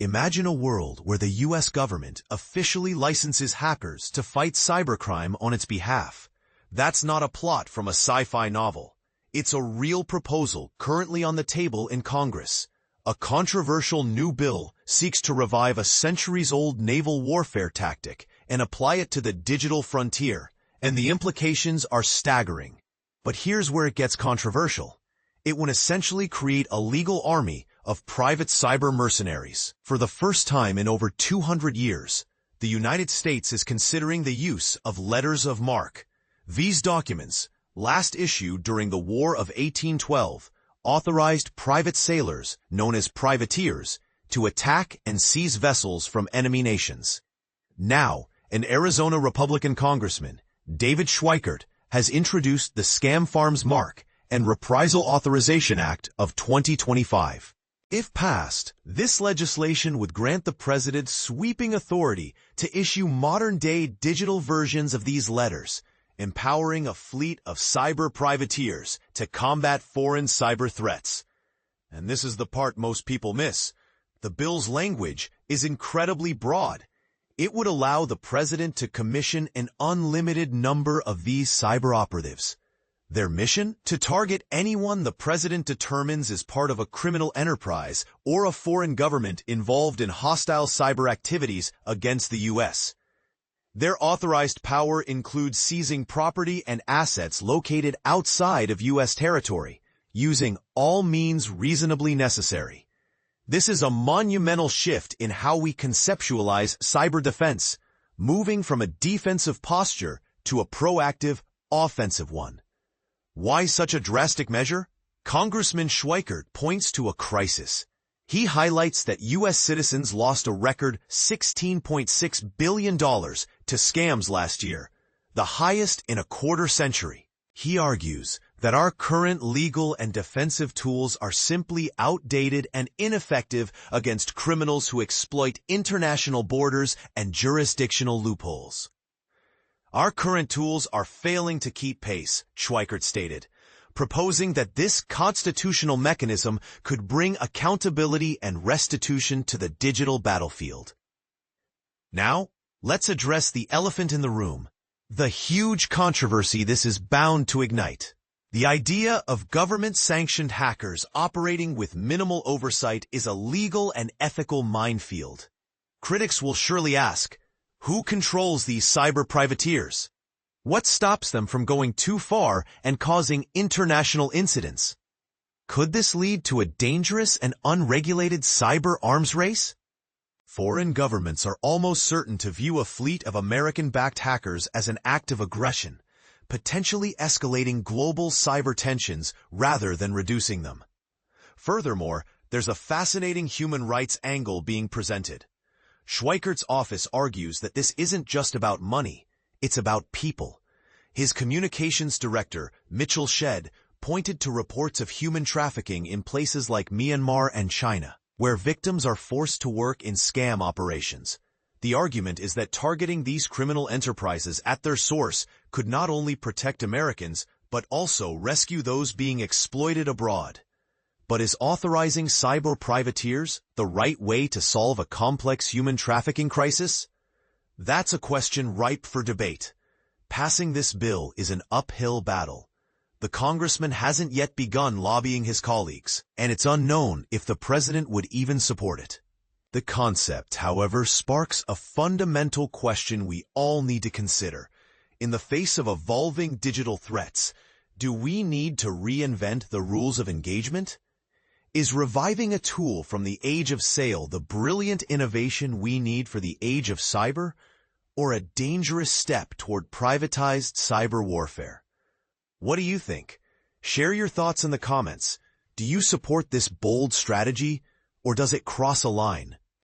Imagine a world where the U.S. government officially licenses hackers to fight cybercrime on its behalf. That's not a plot from a sci-fi novel. It's a real proposal currently on the table in Congress. A controversial new bill seeks to revive a centuries-old naval warfare tactic and apply it to the digital frontier, and the implications are staggering. But here's where it gets controversial. It would essentially create a legal army of private cyber mercenaries. For the first time in over 200 years, the United States is considering the use of letters of marque. These documents, last issued during the War of 1812, authorized private sailors, known as privateers, to attack and seize vessels from enemy nations. Now, an Arizona Republican Congressman, David Schweikert, has introduced the Scam Farms Marque and Reprisal Authorization Act of 2025. If passed, this legislation would grant the president sweeping authority to issue modern-day digital versions of these letters, empowering a fleet of cyber privateers to combat foreign cyber threats. And this is the part most people miss. The bill's language is incredibly broad. It would allow the president to commission an unlimited number of these cyber operatives. Their mission? To target anyone the president determines is part of a criminal enterprise or a foreign government involved in hostile cyber activities against the U.S. Their authorized power includes seizing property and assets located outside of U.S. territory, using all means reasonably necessary. This is a monumental shift in how we conceptualize cyber defense, moving from a defensive posture to a proactive, offensive one. Why such a drastic measure? Congressman Schweikert points to a crisis. He highlights that U.S. citizens lost a record $16.6 billion to scams last year, the highest in a quarter century. He argues that our current legal and defensive tools are simply outdated and ineffective against criminals who exploit international borders and jurisdictional loopholes. Our current tools are failing to keep pace, Schweikert stated, proposing that this constitutional mechanism could bring accountability and restitution to the digital battlefield. Now, let's address the elephant in the room, the huge controversy this is bound to ignite. The idea of government-sanctioned hackers operating with minimal oversight is a legal and ethical minefield. Critics will surely ask, who controls these cyber privateers? What stops them from going too far and causing international incidents? Could this lead to a dangerous and unregulated cyber arms race? Foreign governments are almost certain to view a fleet of American-backed hackers as an act of aggression, potentially escalating global cyber tensions rather than reducing them. Furthermore, there's a fascinating human rights angle being presented. Schweikert's office argues that this isn't just about money, it's about people. His communications director, Mitchell Shedd, pointed to reports of human trafficking in places like Myanmar and China, where victims are forced to work in scam operations. The argument is that targeting these criminal enterprises at their source could not only protect Americans, but also rescue those being exploited abroad. But is authorizing cyber privateers the right way to solve a complex human trafficking crisis? That's a question ripe for debate. Passing this bill is an uphill battle. The congressman hasn't yet begun lobbying his colleagues, and it's unknown if the president would even support it. The concept, however, sparks a fundamental question we all need to consider. In the face of evolving digital threats, do we need to reinvent the rules of engagement? Is reviving a tool from the age of sail the brilliant innovation we need for the age of cyber, or a dangerous step toward privatized cyber warfare? What do you think? Share your thoughts in the comments. Do you support this bold strategy, or does it cross a line?